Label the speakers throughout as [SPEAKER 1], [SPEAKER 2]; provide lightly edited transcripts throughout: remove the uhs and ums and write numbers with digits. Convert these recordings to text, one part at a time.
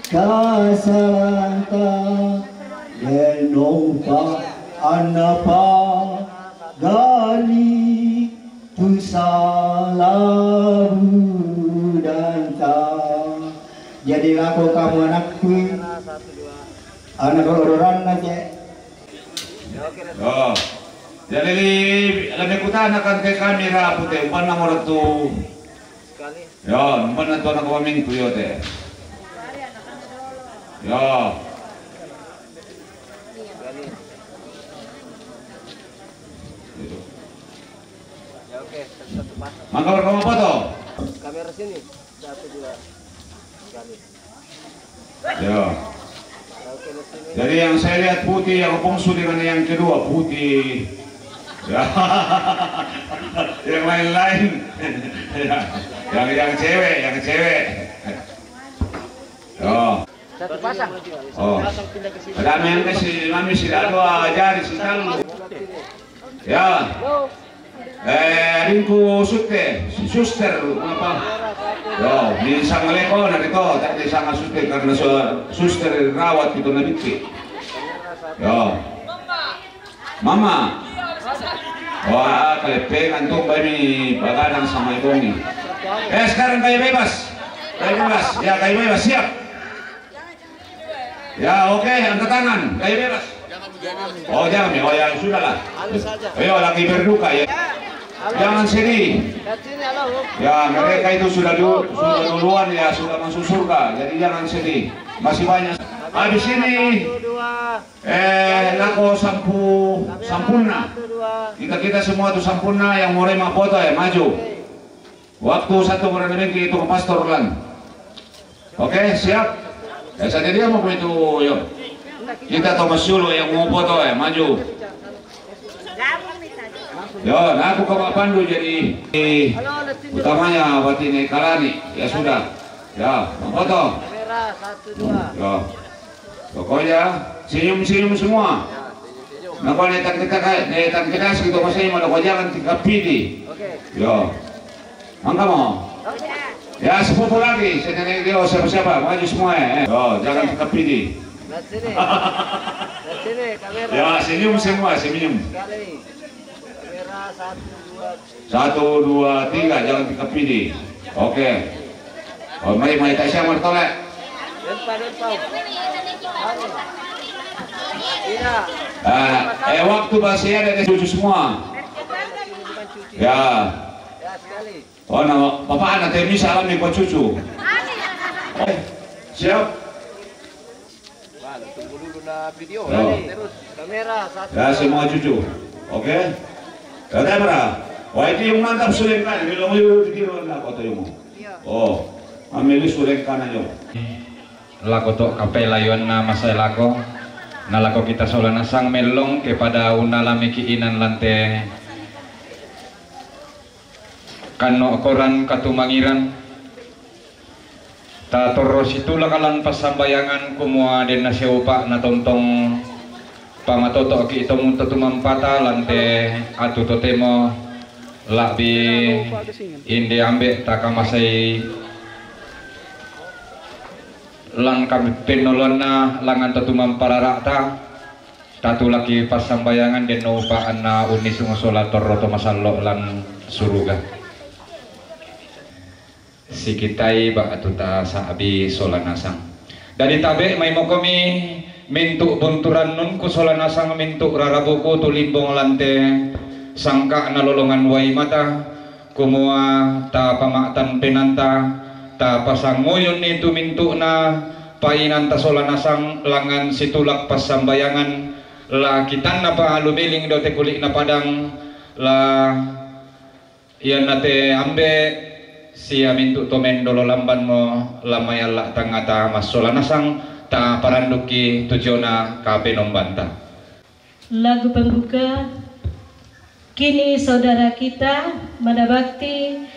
[SPEAKER 1] Kasaranta Lenova Anapa Gali Tusalabudanta. Jadilah kau kamu anakku, anak ororan aja.
[SPEAKER 2] Oh, jadi lebih kutan akan ke kamera putih, umpan nomor tu. Ya, umpan tu anak kami tu yo teh. Ya.
[SPEAKER 3] Ya oke, satu pasang.
[SPEAKER 2] Mangga berapa foto?
[SPEAKER 3] Kamera sini. 1 2 sekali.
[SPEAKER 2] Ya.
[SPEAKER 3] Oke, di sini.
[SPEAKER 2] Jadi yang saya lihat putih, yang bungsu dengan yang kedua putih. Ya. Yang lain-lain. Ya. Yang cewek, yang cewek. Ya.
[SPEAKER 3] Satu pasang.
[SPEAKER 2] Oh. Ada yang kasih mami sudah dua jari sitalu. Ya. Ringku suster apa? Yo, di sangaleko narito, tak di sangal suster karena suster rawat itu nabiti. Yo. Mama. Wah, kalepengan tuh kami bagadang sama ibu nih. Sekarang kayu bebas. Kayu bebas. Ya, kayu bebas siap. Ya oke, angkat tangan, kayu bebas. Oh jangan ya, oh ya sudahlah. Ayo lagi berduka ya. Jangan sedih. Ya mereka itu sudah duluan ya, sudah masuk surga. Jadi jangan sedih. Masih banyak. Habis ini lako sampurna. Kita semua tuh sampurna yang mau remah foto ya maju. Waktu satu orang lagi itu ke pastor lan. Oke siap. Ya saja dia mau itu yuk. Kita Thomas Yulo yang mau foto ya maju. Yo, nah aku ke Pak Pandu jadi utamanya buat ini Kalani. Ya sudah. Ya, mau foto.
[SPEAKER 3] Kamera 1 2.
[SPEAKER 2] Yo. Pokoknya senyum-senyum semua. Nah kalau netan kita segitu masanya mau kau jangan tinggal pilih.
[SPEAKER 3] Oke.
[SPEAKER 2] Yo. Mangga mau. Ya sepupu lagi, saya tanya dia siapa-siapa, maju semua ya. Oh, jangan tetap pilih.
[SPEAKER 3] Lihat sini. Lihat sini kamera.
[SPEAKER 2] Ya senyum semua, senyum.
[SPEAKER 3] Sekali. Kamera
[SPEAKER 2] 1, 2, 3, jangan tetap pilih. Oke. Oh, mari tak siapa tolak.
[SPEAKER 3] Depan. Iya.
[SPEAKER 2] Waktu masih ada cucu semua. Ya.
[SPEAKER 3] Ya sekali.
[SPEAKER 2] Oh, nama bapak anak temi salam nih buat cucu. Siap.
[SPEAKER 3] Wah, tunggu dulu na video.
[SPEAKER 2] Oh.
[SPEAKER 3] Terus kamera 1.
[SPEAKER 2] Ya semua cucu. Oke. Kamera. Wah itu yang mantap suling kan. Bila mau dikira lah kota yang. Oh, ambil suling kan aja.
[SPEAKER 4] Lako to kapela yon na masay lako. Nalako kita solana sang melong kepada unalami kiinan lante. Kano koran katumangiran ta toros itulah kalan pasambayangan kumua den naseupa na tontong pamatoto ki itong tutumampata lante atu totemo labi inde ambe takamasay lang kami penolona langan tutumampararata tatu laki pasambayangan den upaan na unis ngosolator roto masallo lan suruga sikitai ba atuta sabi solanasang dari tabe may mo kami mintu bunturan nun ku solanasang mintu rarabuku tulimbong lante sangka nalolongan way mata kumua ta pamaktan penanta ta pasangoyon ni tumintu na painanta solanasang langan situlak pasambayangan la kitan na pa lumiling do te kulik na padang la yan nate ambe siya mintu tomen dolo lamban mo lamayala tangata masolanasang ta paranduki tujona kape nombanta.
[SPEAKER 5] Lagu pembuka kini saudara kita Madabakti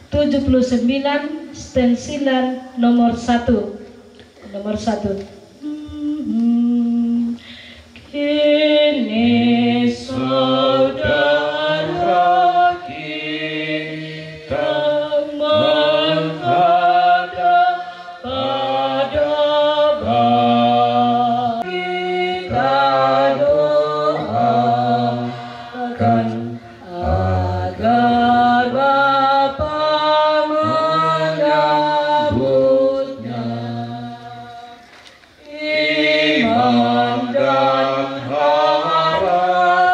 [SPEAKER 5] 79 stensilan nomor 1. Nomor 1. Kini saudara kita menghadap pada Bapa, kita doakan agar Bapa menyambutnya. Iman dan harapannya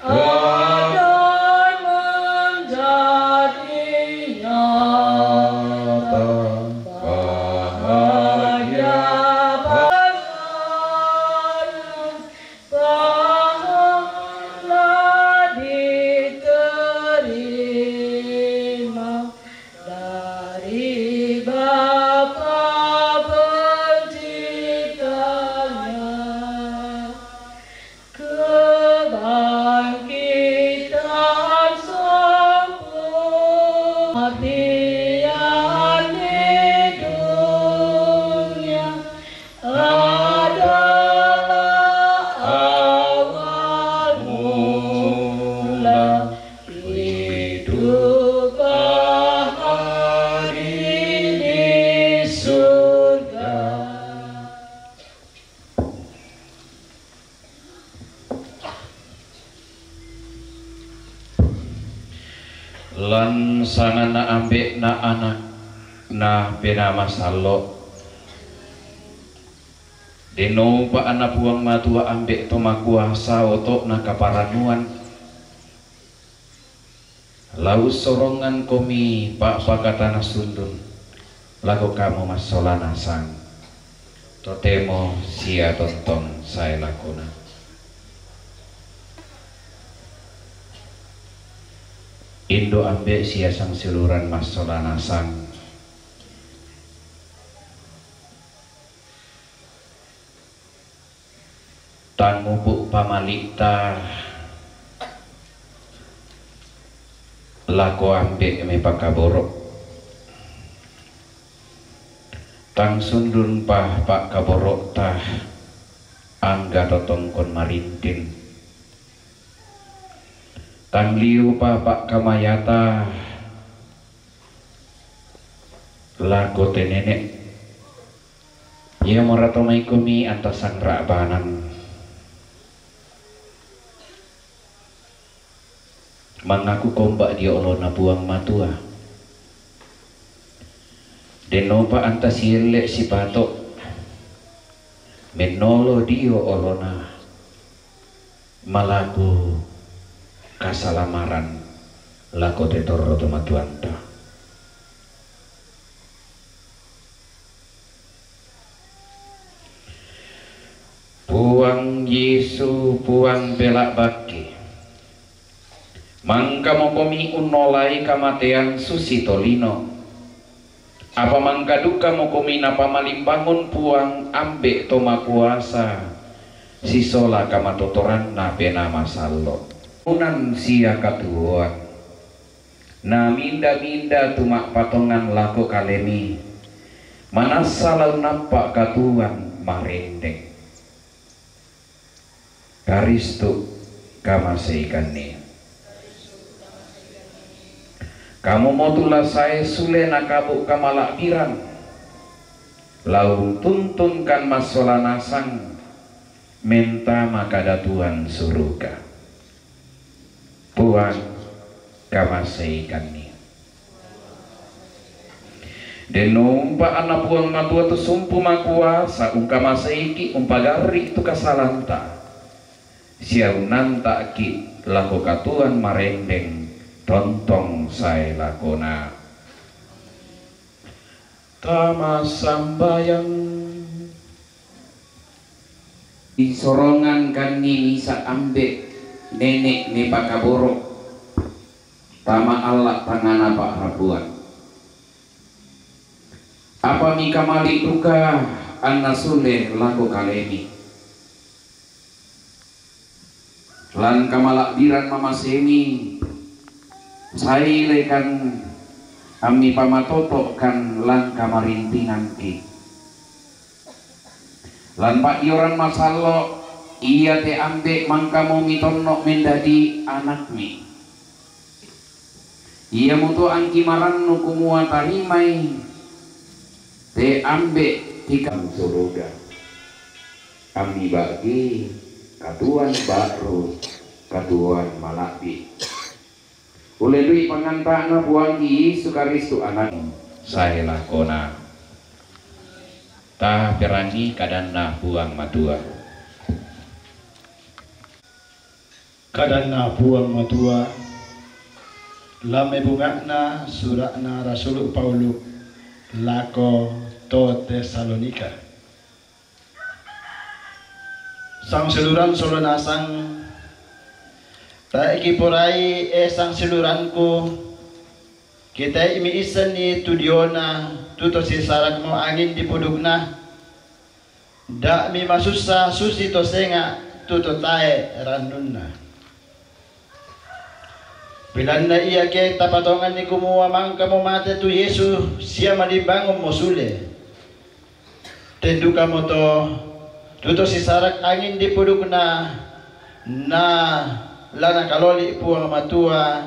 [SPEAKER 5] akan menjadi nyata. Bahagia pahala diterima dari Bapa Penciptanya. Kebangkitan sempurna artian di dunia adalah awal mula hidup bahagia di surga.
[SPEAKER 4] Lan sanana ambek na anak na pena masalo deno pa anak buang matua ambek toma kuasa otok na kaparanuan lau sorongan komi pak pakatana sundun lagu kamu masolana sang totemo sia tonton saya lakuna. Indo ambek sia sang siluran masolana sang tang mupuk pamalikta lako ambek me pakaborok tang sundun pah pak kaborok tah angga totong kon marintin tang liu pa pak kamayata lako tenenek ia moratomai kumi antas sang rabanan mengaku kombak dia olona buang matua denopa antas yelek si patok menolo dio olona malaku kasalamaran lako tetoro tomatuanta. Puang Yesu puang belak baki mangka mokomi unolai kamatean susitolino apa mangka duka mokomi napa malimbangun puang ambek toma kuasa sisola kamatotoran na pena masallo unan sia katuan na minda-minda tumak patongan lako kalemi mana salau nampak katuan marendeng karistu kamaseikan ni kamu motulah saya sule nakabuk kamalak pirang lau tuntunkan masolana sang menta makada Tuhan suruga puang kamaseikan ni denumpa anak puang matua tu sumpu makuasa ungkamaseiki umpagari itu kasalanta siau nanta ki lako katuan marendeng tontong saya lakona tama sambayang di sorongan kan ni isa ambek nenek ni pakaborok tama Allah tangan apa rabuan apa mi kamali duka anna sule lako kalemi lan kamalak biran mama semi
[SPEAKER 2] sailekan ami pamatoto kan lang kamarintingan ki lan pak yoran masallo iya te ambe mangkamo mitonno mendadi anakmi iya mutu angki marannu kumua tarimai te ambe tikam soroga kami bagi katuan baru katuan malapi oleh dui pangantana buang Yesus Kristus anak
[SPEAKER 4] saya lakona tah perangi kadanna buang matua
[SPEAKER 6] kadanna buang matua lame bungakna surakna Rasul Paulus lako to Tesalonika sang seluran solonasang ta ikipurai sang seluranku kita imi isen ni tudiona tuto si sarak mo angin di pudugna da mi masusa susi to senga tuto tae ranunna bilanna iya ke tapatongan ni kumuwa mangka mo mate tu Yesu siya malibangon mo sule tenduka mo to tuto si sarak angin di pudugna na lana kaloli puang matua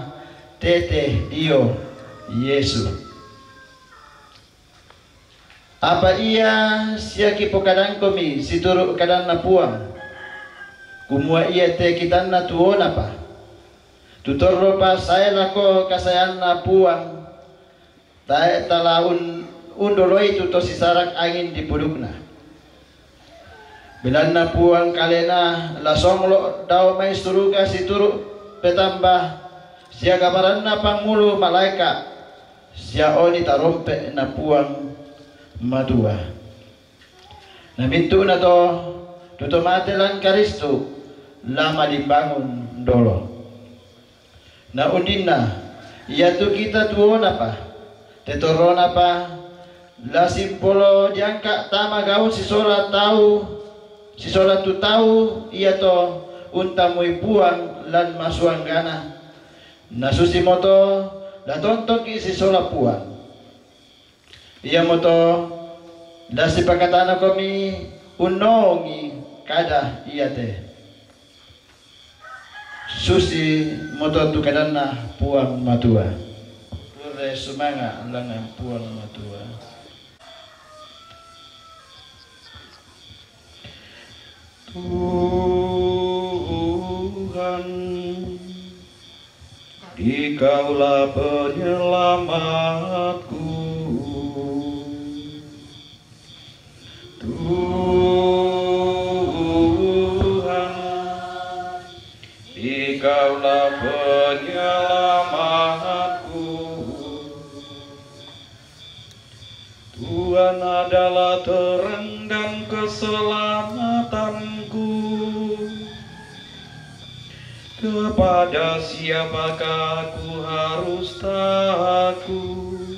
[SPEAKER 6] tete dio Yesu apa iya siya kipokadang komi situru kadang na puang kumua iya te kitan na tuona pa tutorro pa saya lako kasayan na puang tae talaun undoloi tuto si sarak angin di pudukna bilan na puang kalena lasong lo daw may suruga si turu petambah siya kabaran na pangmulu malaika siya oni tarompe na puang madua namintu na to tutomatelan Karisto lama dibangun dolo na undin na iya tu kita tuona pa tetorona pa la simpolo diangka tama gaun si sola tahu si solat tu tahu iya to untamui puang lan masuanggana nasusi moto la tonton ki si solat puang iya moto la si pakatana komi unongi kada iya te susi moto tu kadana puang matua lure sumanga langan puang matua
[SPEAKER 2] Tuhan, Dikaulah penyelamatku. Tuhan, Dikaulah penyelamatku. Tuhan adalah terang dan keselamatanku. Kepada siapakah aku harus takut?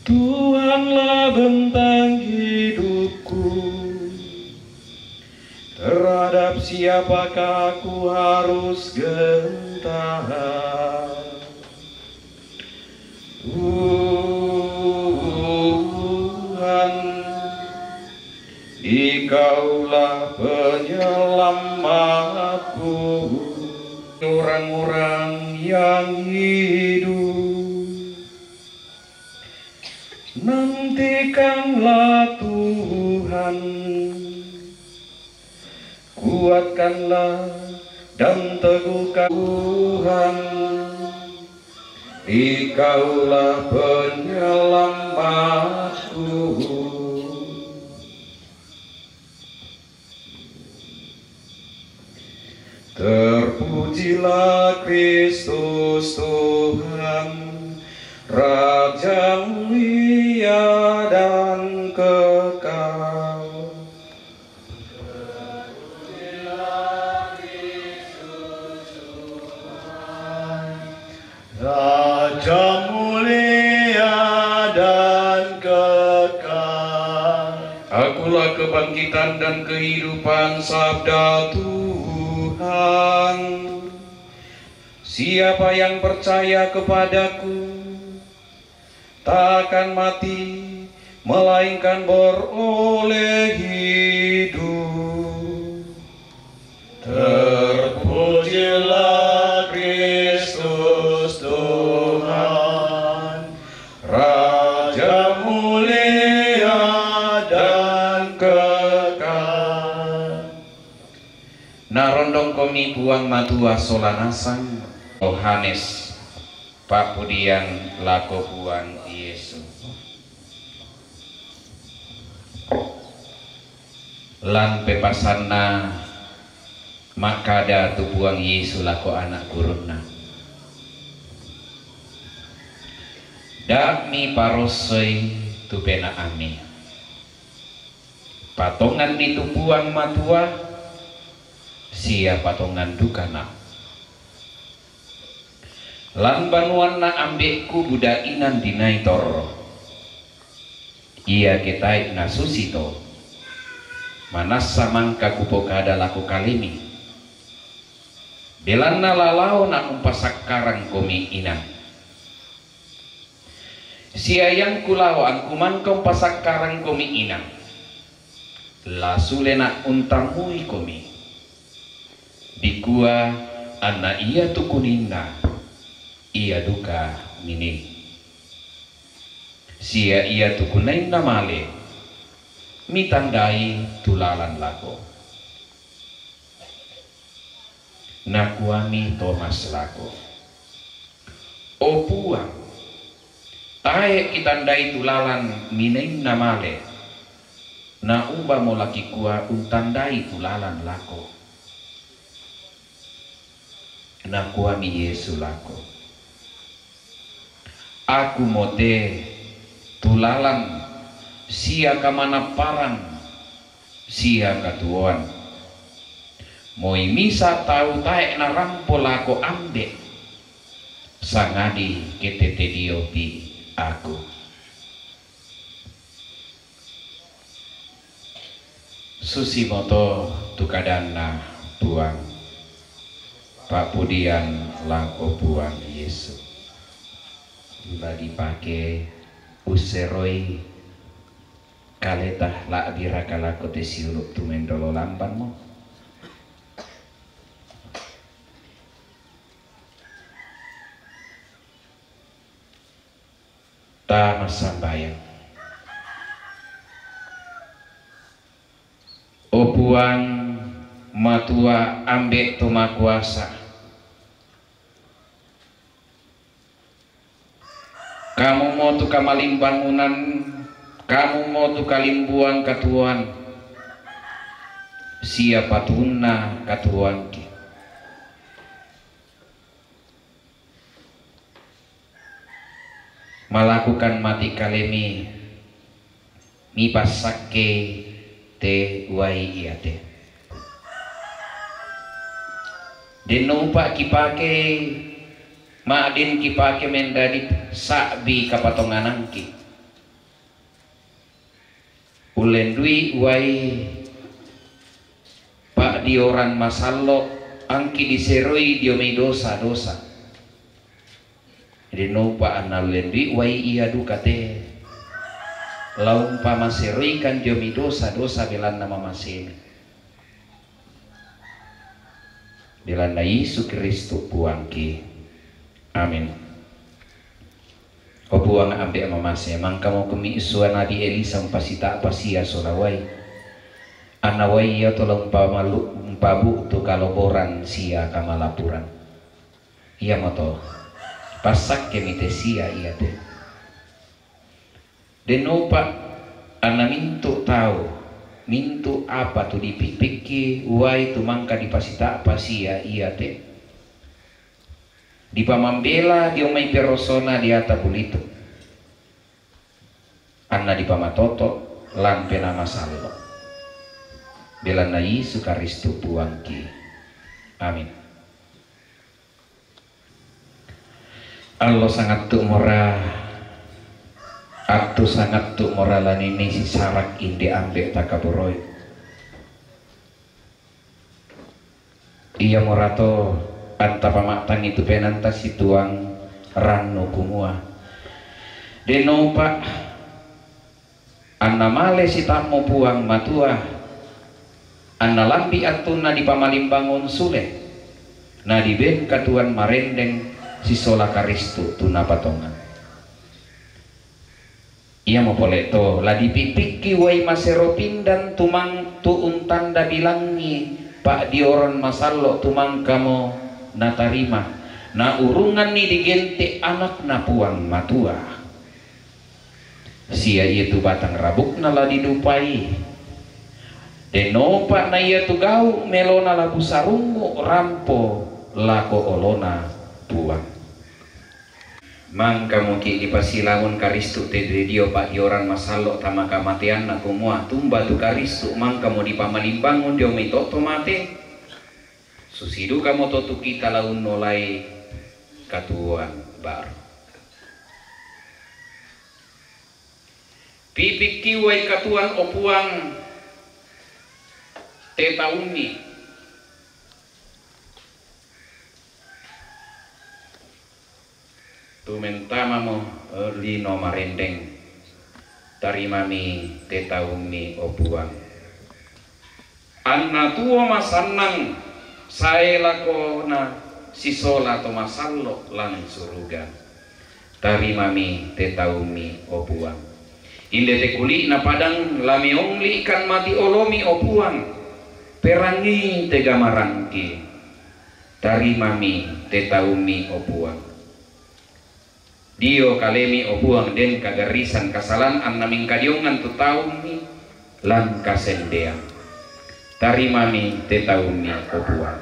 [SPEAKER 2] Tuhanlah bentang hidupku. Terhadap siapakah aku harus gentar? Tuhan, Dikaulah penyelamatku. Orang-orang yang hidup, nantikanlah Tuhan, kuatkanlah dan teguhkan Tuhan. Dikaulah penyelamatku. Terpujilah Kristus Tuhan, Raja mulia dan kekal. Terpujilah Kristus Tuhan,
[SPEAKER 6] Raja mulia dan kekal.
[SPEAKER 2] Akulah kebangkitan dan kehidupan, sabda Tuhan.
[SPEAKER 4] Siapa yang percaya kepadaku takkan mati, melainkan beroleh hidup.
[SPEAKER 6] Terpujilah Kristus Tuhan, Raja mulia dan kekal.
[SPEAKER 4] Narondong komi puang matua solanasang Yohanes Pak Pudian lako puang Yesus lan pepasanna makada tu puang Yesus lako anak kurunna dakmi parosoi tu pena ami patongan itu puang matua sia patongan dukana lan banuan na ambekku budainan dinai toro ia ketai na susito manasa mangka kupokada laku kalimi belanna lalau na umpasakarang komi inang sia yang kulawan kumangkong pasakarang komi inang la sulena untamui komi dikua anna iya tukuninna ia duka mini sia ia tukunain namale mitandai tulalan lako nakuami Thomas lako o puang tae kitandai tulalan minain namale na uba mo laki kua untandai tulalan lako nakuami Yesu lako aku mote tulalan sia kamana parang sia katuan moi misa tau tae na rampol ako ambe sangadi ketete diopi aku susimoto tukadanna buang Pak Pudian lako buang Yesus Bila dipake useroi kaletah la birakala kote siurup tumendolo lampanmu ta masambayang opuang matua ambek toma kuasa kamu mau tu kamalim bangunan, kamu mau tu kalimbuang katuan, siapa tuna katuan ki. Melakukan mati kalemi, mi pasake te wai iate. Denupa kipake Ma'adin kipake mendadi sakbi kapatonganangki ulendui wai pak dioran masallo angki diseroi diomi dosa-dosa jadi nupa anna ulendui wai iya dukate laum pamaseroi kan diomi dosa-dosa belan nama masemi belan na Yesus Kristus puangki amin. Kau buang ambek mamase, mang kamu kemi isua Nabi Elisa pasita pasia solawai. Anawai ya tolong pamalu pabu tu kaloboran sia kamalapuran. Iya moto. Pasak kemite sia iya teh. Denopa ana mintu tahu, mintu apa tu dipikiki, wai tu mangka dipasita pasia iya teh. Di pamambela di omai perosona di atabulito anna di pamatoto lan pena masallo bela na Yesus Kristus puangki amin. Allah sangat tu mora atu sangat tu moralan ini si sarak inde ambek takaboroi iya morato anta pamatang itu penanta situang ranno kumua deno pak anna male si tammo puang matua anna lambi atuna di pamalimbangon sule na di ben katuan marendeng si sola karistu tuna patongan ia mau boleh to la dipipiki wai masero pindan tumang tuun tanda bilangi pak dioron masallo tumang kamo natarima na urungan ni digente anak na puang matua sia itu batang rabuk na la didupai deno pak na ia tu gau melona labu sarungu rampo lako olona puang mangka muki dipasilangun karistu te dio pak dioran masalo tama kamatian na kumua tumba tu karistu mangka mo dipamalimbangun dio mitoto mate susidu kamo totu kita laun nolai katuan baru pipik kiwai katuan opuang tetaumi tumentama mo lino marendeng tarimami tetaumi opuang anna tuo masanang sae lako na sisola to masallo lang suruga tarimami tetaumi opuang inde te kuli na padang lami ongli ikan mati olomi opuang perangi te gamarangki tarimami tetaumi opuang dio kalemi opuang den kagarisan kasalan an naming kadiongan tu taumi lan kasendeang tarimami tetaumi opuang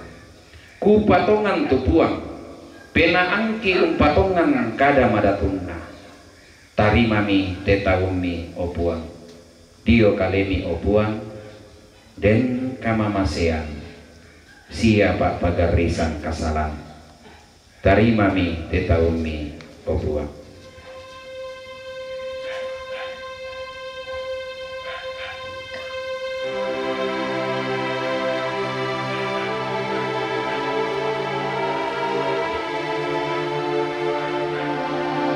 [SPEAKER 4] ku patongan tu puang pena angki patongan kada madatunna tarimami tetaumi opuang dio kalemi opuang den kamamasean siapa pagarisan kasalan tarimami tetaumi opuang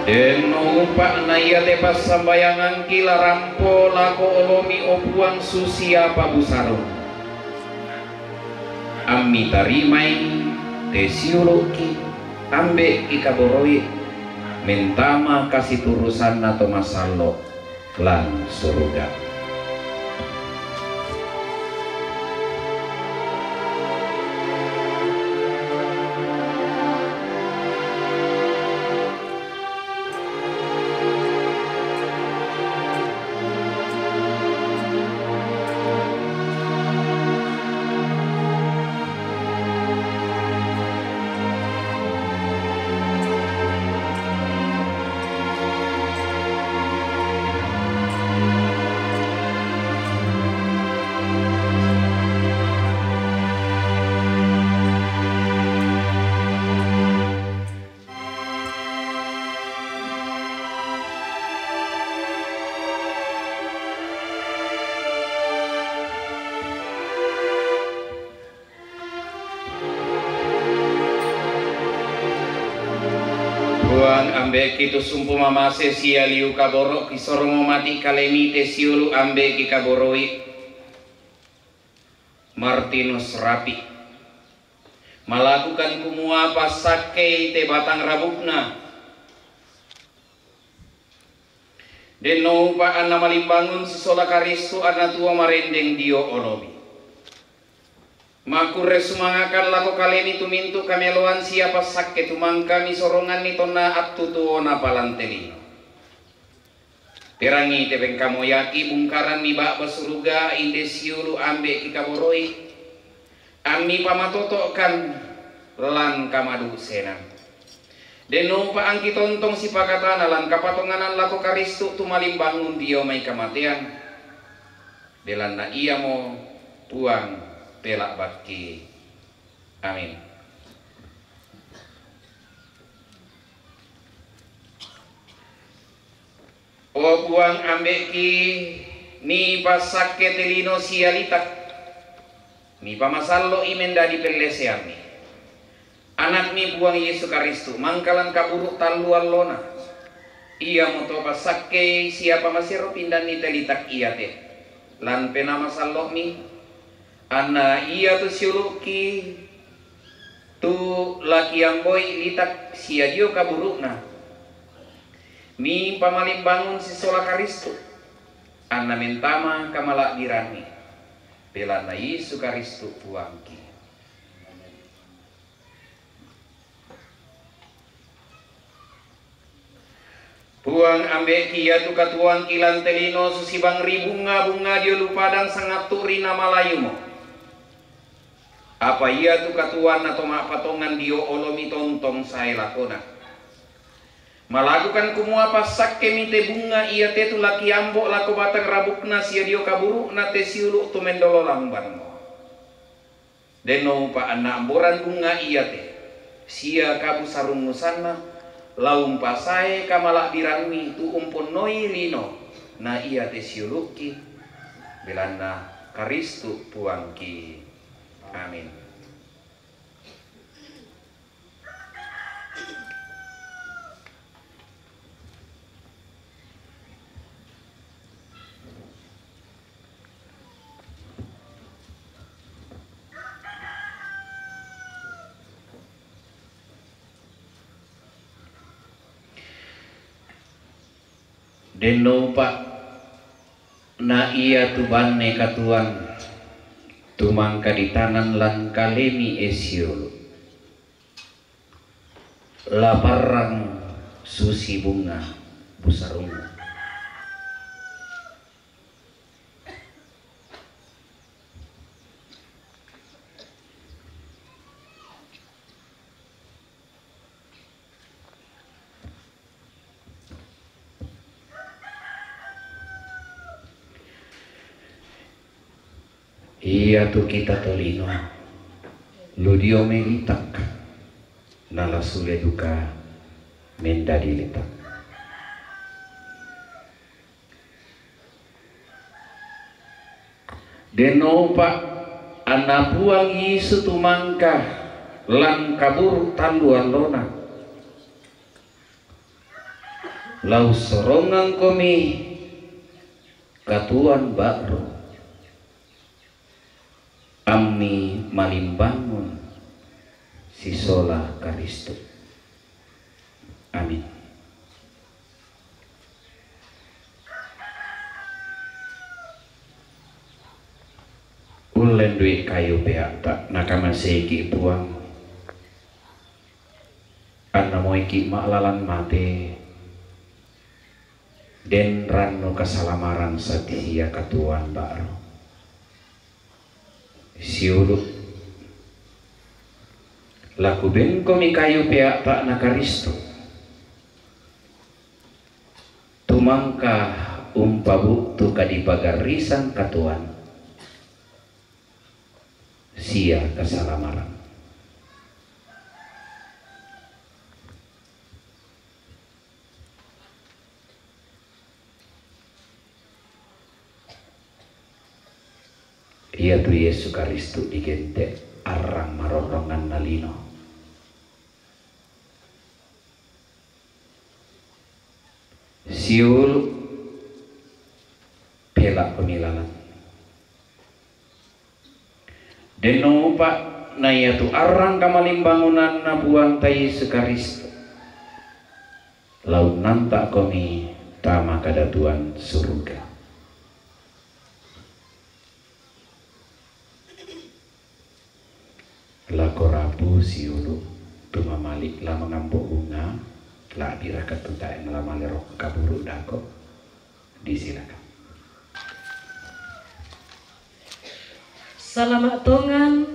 [SPEAKER 4] den umpak na iya te pas sambayangan kila rampo lako olomi opuang susia pabusarong ammi tarimai te sioloki ambe ikaboroi mentama kasih turusan atau masallo lan surga ambek itu sumpu mamase sia liu kaboro kisormo mati kalemi te siulu ambek kaboroi Martinus Rapi melakukan kumua pasake te batang rabukna deno pa anna malimbangun sisola karistu anna tua marendeng dio olomi makure sumangakan lako kalemi tumintu kameloan siapa sakit tumang kami sorongan ni tona atu tuona palantelino perangi tebeng kamoyaki bungkaran mi bak basuruga inde siulu ambe kikaboroi ami pamatoto kan lan kamadu senang deno pa angki tontong si pakatana lan kapatonganan lako karistu tumalimbangun dio mai kematian delan na iya mo puang pelak baki amin o buang ambeki ni pasake telino sialita ni pamasallo imenda di pelleseami anak ni buang Yesus Kristus mangkalan kaburuk taluan lona ia moto pasakke siapa masiro pindan ni telitak ia te lan penama salok mi ana ia tu siuluki tu laki yang boy litak sia dio kaburukna mi pamaling bangun si sola Kristus ana mentama kamala dirani pelana Yesus Kristus puangki. Puang ambek kia tu katuang kilan telino susibang bunga dia lupadang sangat turi nama layumo. Apa ia tu katuan atau mak patongan dio olomi tontong saya lakona. Malakukan kumua pasak kemite bunga ia te tu laki ambok lako batang rabukna sia dio kaburu na te siuluk tu mendolo lamban mo. Deno pa anak amboran bunga ia te sia kabu sarung musana. Laung pasai kamalak dirami tu umpun noi lino na ia te siuluki belanda Kristus puangki. Amin. Deno pak na ia tu banne katuan tumangka di tanan lan kalemi esiol laparang susi bunga busarungu iya tu kita tolino ludio melitak nala sule duka mendadi letak deno pak anak buang Yesus tumangka lan kabur tanduan lona lau sorongan komi katuan bakro Ami malimbangun si sola Kristus. Amin. Ulen duit kayu peak tak nakama segi buang. Anna moiki maklalan mate. Den rano kasalamaran satihia katuan baru. Siuluk laku ben komi kayu peak tak na Kristus tumangka umpabu tu kadipagarisan katuan sia kasalamaran ia tu Yesus Kristus digente arang marorongan nalino siul pelak pemilalan deno pak na ia tu arang kamalimbangunan na buang ta Yesus Kristus laut nantak komi tama kadatuan surga. Lako rabu siulu tuma malik la mengambo bunga la dirakat tutain la malerok kaburu dako disilakan.
[SPEAKER 5] Salamat tongan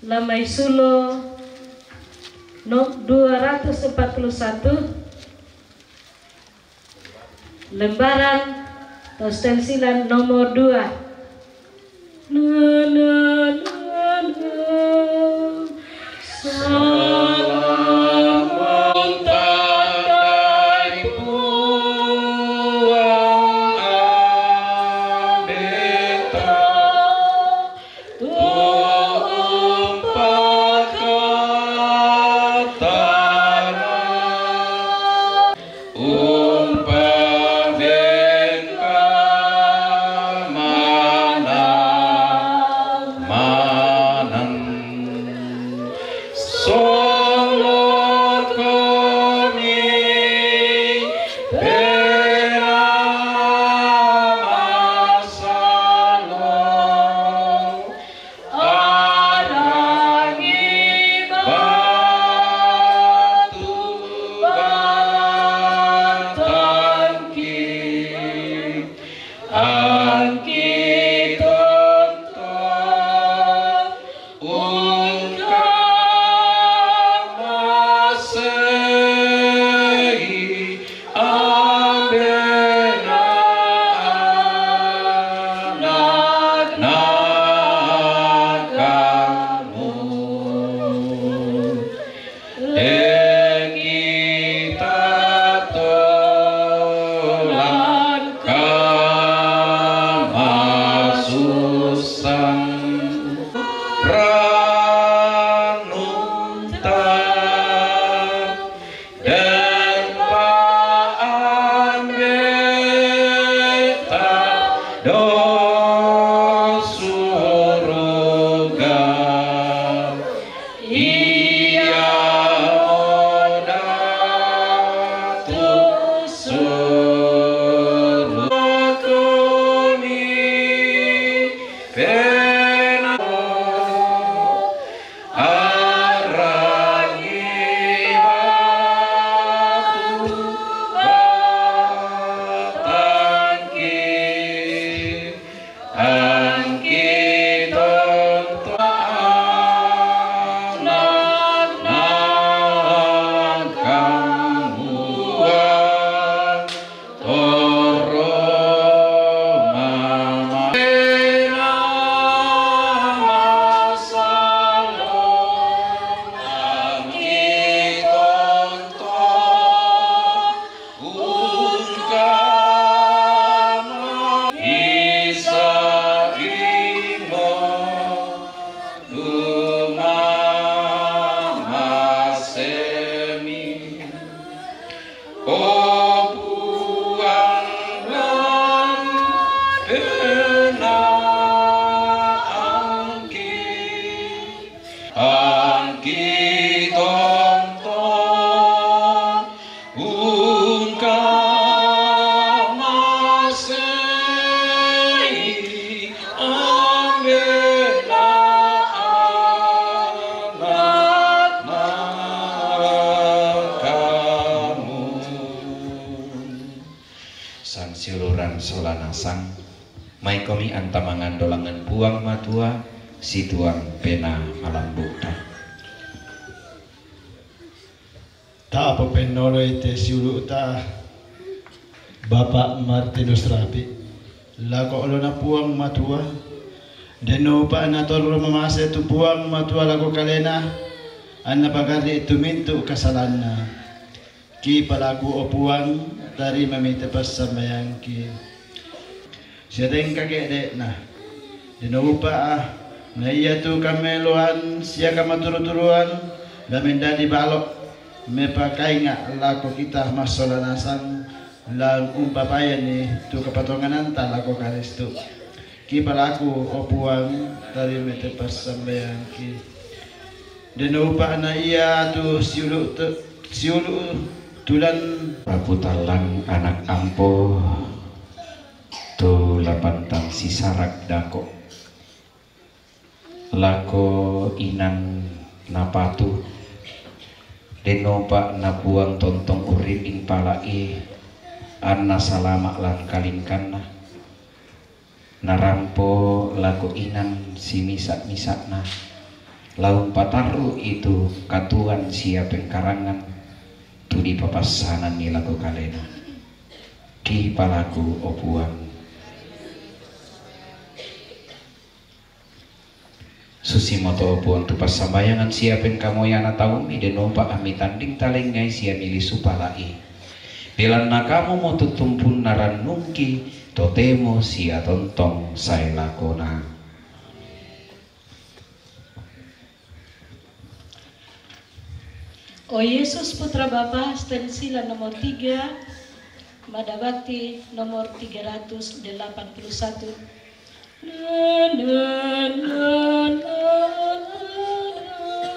[SPEAKER 5] lamai sulo no 241 lembaran atau stensilan nomor 2
[SPEAKER 3] Tumpahkan
[SPEAKER 4] Oh buang lan angki tonton ungkap masih ambela anak kamu sang siluran solanasang mai komi antamangan dolangan buang matua si tuang pena malam bukta
[SPEAKER 6] Ta apa penolo ite siulu ta Bapak Martinus Rapi lako olo na puang matua deno pa na torro mamase tu puang matua lako kalena anna pagari itu mintu kasalanna ki palaku o puang dari mamite pas samayang ki sedeng kagede na deno pa na iya tu kameluan siya kamaturu-turuan lamin dadi balok me pakai nga lako kita masolanasan lang umpapayan ni tu kapatonganan ta lako Karisto ki palaku opuang dari mete pasambayan ki denupa na iya tu siulu tulan
[SPEAKER 4] raputalan anak ampo tu lapantang sisarak dako lako inang napatu denopa nabuang tontong urip ing palai anna salama lan kalingkanna narampo lako inang si misak-misakna laun pataru itu katuan siap pengkarangan tu di papasanan ni lako kalena ki palaku opuang Susimoto opuang tu pasambayangan siapin kamoyana taum idenopa ami tanding talengai sia mili supalai bilan na kamu mo tutumpun naran nungki totemo sia tontong say lakona
[SPEAKER 5] O Yesus Putra Bapa, stensila nomor 3, Madabakti nomor 381.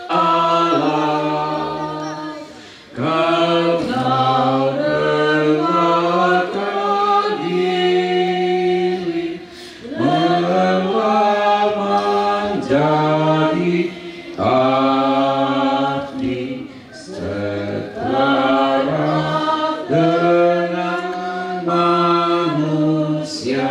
[SPEAKER 4] Allah kau menguatkan diri membawa menjadi abdi setara dengan manusia.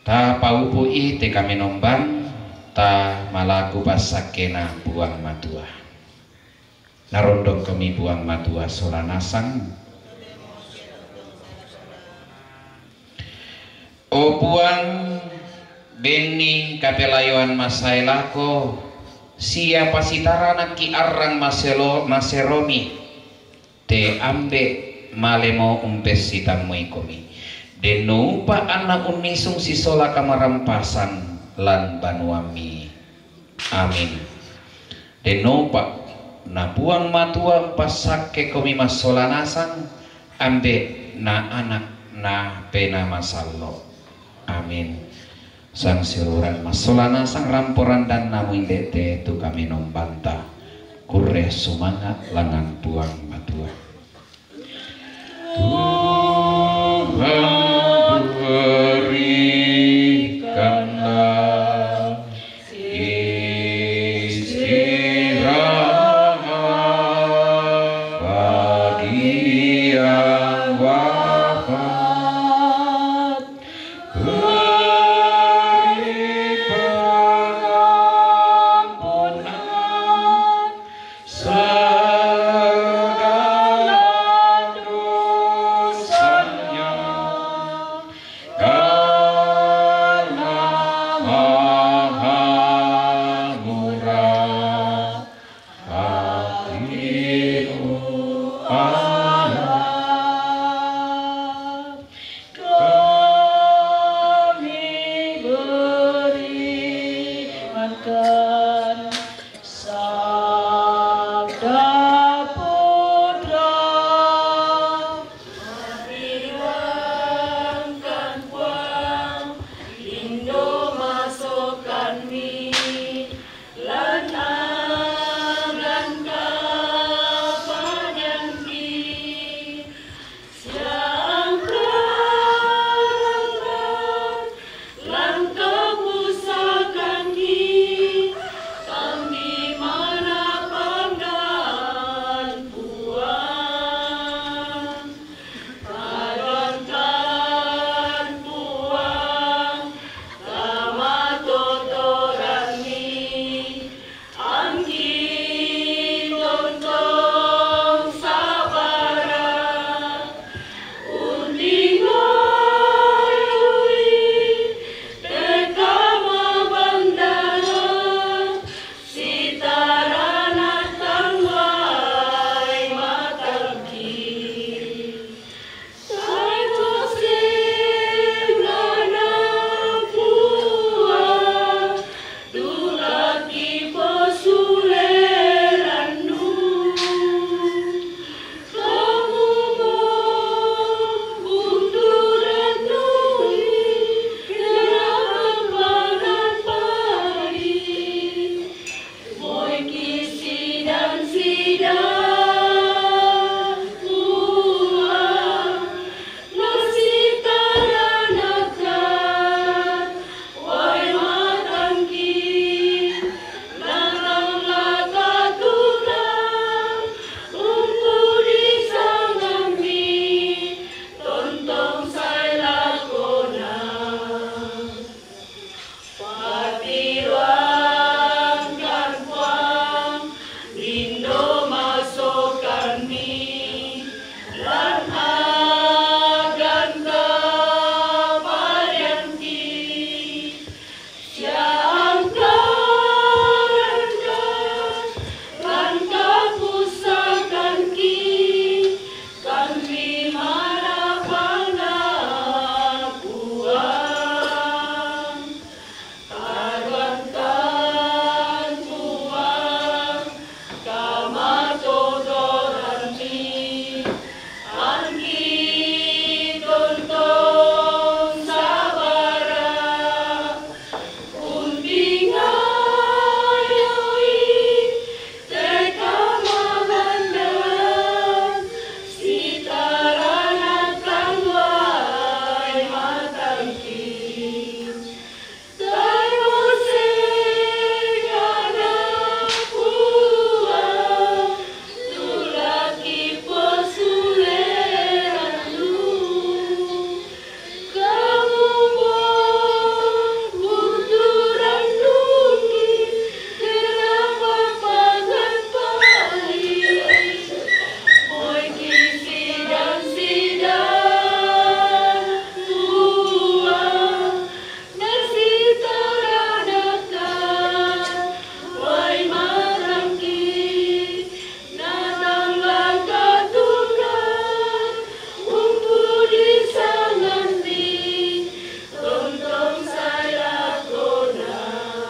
[SPEAKER 4] Ta paupui te kami nombang ta malaku basakena buang matua narondong kami buang matua solanasang o buang beni kapelayuan masailako siapa sitarana ki arrang maseromi te ambe malemo umpes sitamui komi Deno pa anak unisung sisola kamarampasan lan banuami. Amin. Deno pa nabuang matua pasake komi masolanasang ambe na anak na pena masallo. Amin. Sang siluran masolana sang ramporan dan namu indete tu kami nombanta kure sumangat langan buang matua. Tuhan berikanlah istirahat bagi yang wafat, beri pengampunan segala dosanya, karena Maha Murah hatimu Allah, karena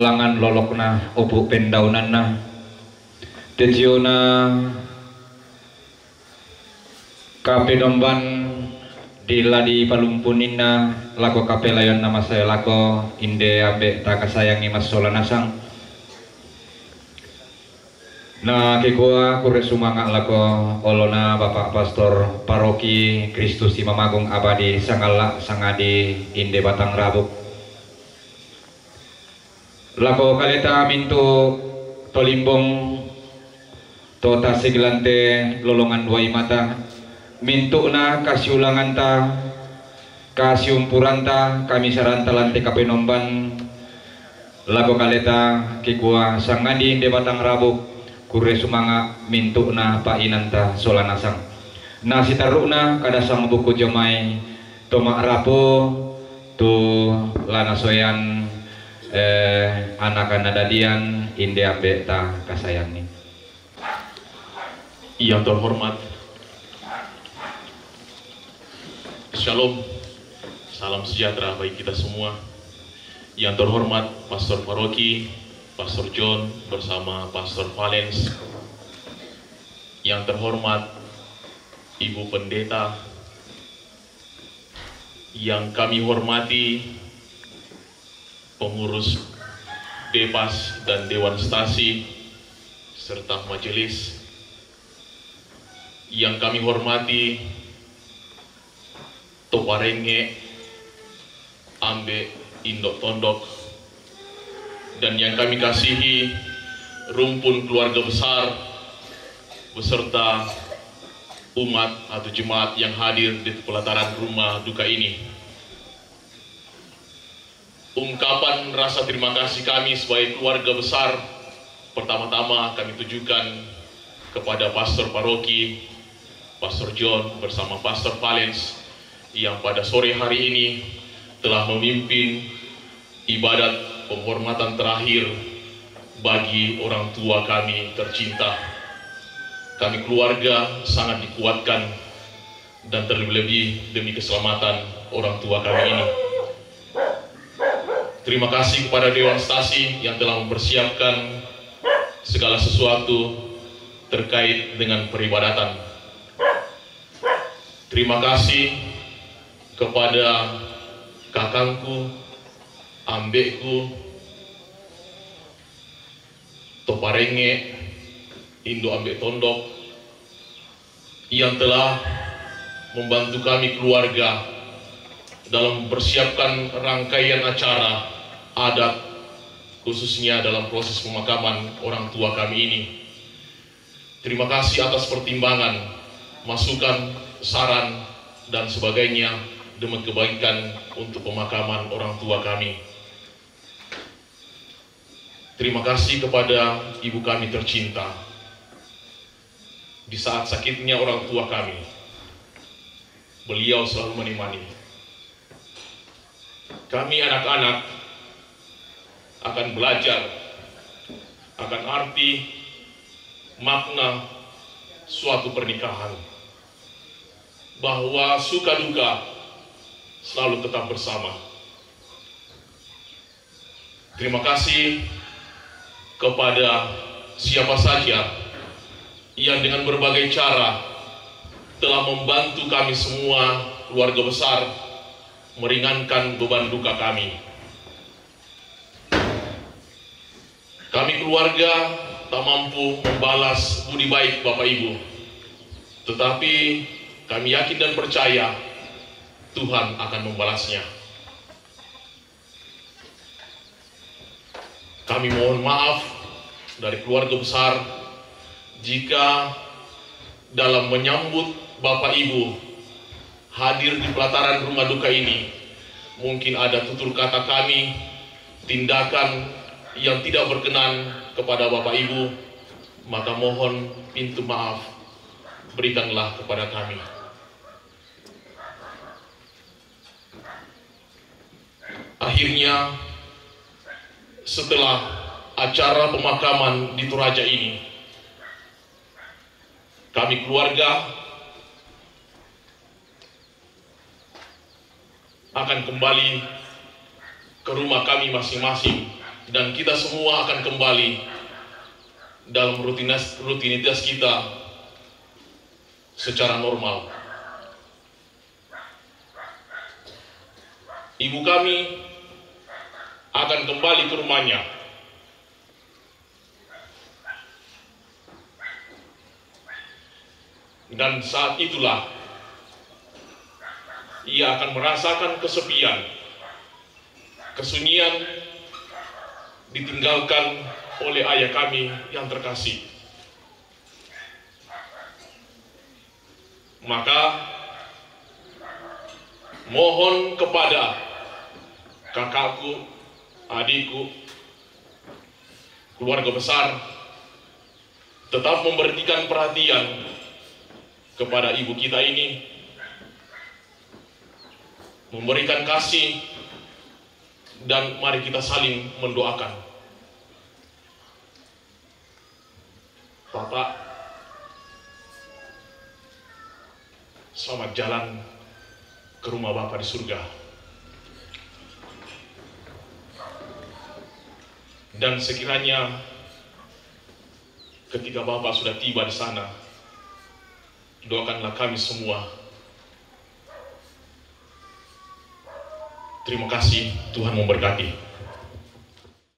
[SPEAKER 4] langan lolokna opo pendaunanna tejiona kapedomban diladi palumpunina lako kapelayon nama saya lako inde abe tak kasayangi mas solanasang na kikua kure sumanga lako olona Bapak Pastor Paroki Kristus Imamagung Abadi Sangala Sangadi inde Batang Rabuk lako kaleta mintu tolimbong tota segelante lolongan dua mata mintu na kasiulangan ta kasiumpuran ta kami saranta lante kapenomban lako kaleta kikua sangadi inde Batang Rabuk kure sumanga mintu na painanta solanasang na sitaruna kada sang buku jomai tomak rapo tu lanasoyan anakan nadadian inde abe ta kasayang ni.
[SPEAKER 7] Yang terhormat, Shalom, salam sejahtera bagi kita semua. Yang terhormat Pastor Paroki, Pastor John bersama Pastor Valens. Yang terhormat Ibu Pendeta, yang kami hormati pengurus Depas dan Dewan Stasi serta majelis, yang kami hormati Toparenge, Ambe, Indok Tondok, dan yang kami kasihi rumpun keluarga besar beserta umat atau jemaat yang hadir di pelataran rumah duka ini. Ungkapan rasa terima kasih kami sebagai keluarga besar pertama-tama kami tujukan kepada Pastor Paroki, Pastor John bersama Pastor Valens yang pada sore hari ini telah memimpin ibadat penghormatan terakhir bagi orang tua kami tercinta. Kami keluarga sangat dikuatkan dan terlebih-lebih demi keselamatan orang tua kami ini. Terima kasih kepada Dewan Stasi yang telah mempersiapkan segala sesuatu terkait dengan peribadatan. Terima kasih kepada kakangku, ambekku, Toparenge, Indo Ambek Tondok yang telah membantu kami keluarga dalam mempersiapkan rangkaian acara adat khususnya dalam proses pemakaman orang tua kami ini. Terima kasih atas pertimbangan, masukan, saran, dan sebagainya demi kebaikan untuk pemakaman orang tua kami. Terima kasih kepada ibu kami tercinta. Di saat sakitnya orang tua kami, beliau selalu menemani. Kami anak-anak akan belajar akan arti makna suatu pernikahan, bahwa suka duka selalu tetap bersama. Terima kasih kepada siapa saja yang dengan berbagai cara telah membantu kami semua keluarga besar meringankan beban duka kami. Kami keluarga tak mampu membalas budi baik Bapak Ibu, tetapi kami yakin dan percaya Tuhan akan membalasnya. Kami mohon maaf dari keluarga besar jika dalam menyambut Bapak Ibu hadir di pelataran rumah duka ini mungkin ada tutur kata kami, tindakan yang tidak berkenan kepada Bapak Ibu, maka mohon pintu maaf berikanlah kepada kami. Akhirnya setelah acara pemakaman di Toraja ini, kami keluarga akan kembali ke rumah kami masing-masing dan kita semua akan kembali dalam rutinitas kita secara normal. Ibu kami akan kembali ke rumahnya. Dan saat itulah ia akan merasakan kesepian, kesunyian, ditinggalkan oleh ayah kami yang terkasih. Maka mohon kepada kakakku, adikku, keluarga besar, tetap memberikan perhatian kepada ibu kita ini, memberikan kasih, dan mari kita saling mendoakan. Bapak, selamat jalan ke rumah Bapak di surga. Dan sekiranya ketika Bapak sudah tiba di sana, doakanlah kami semua. Terima kasih, Tuhan memberkati.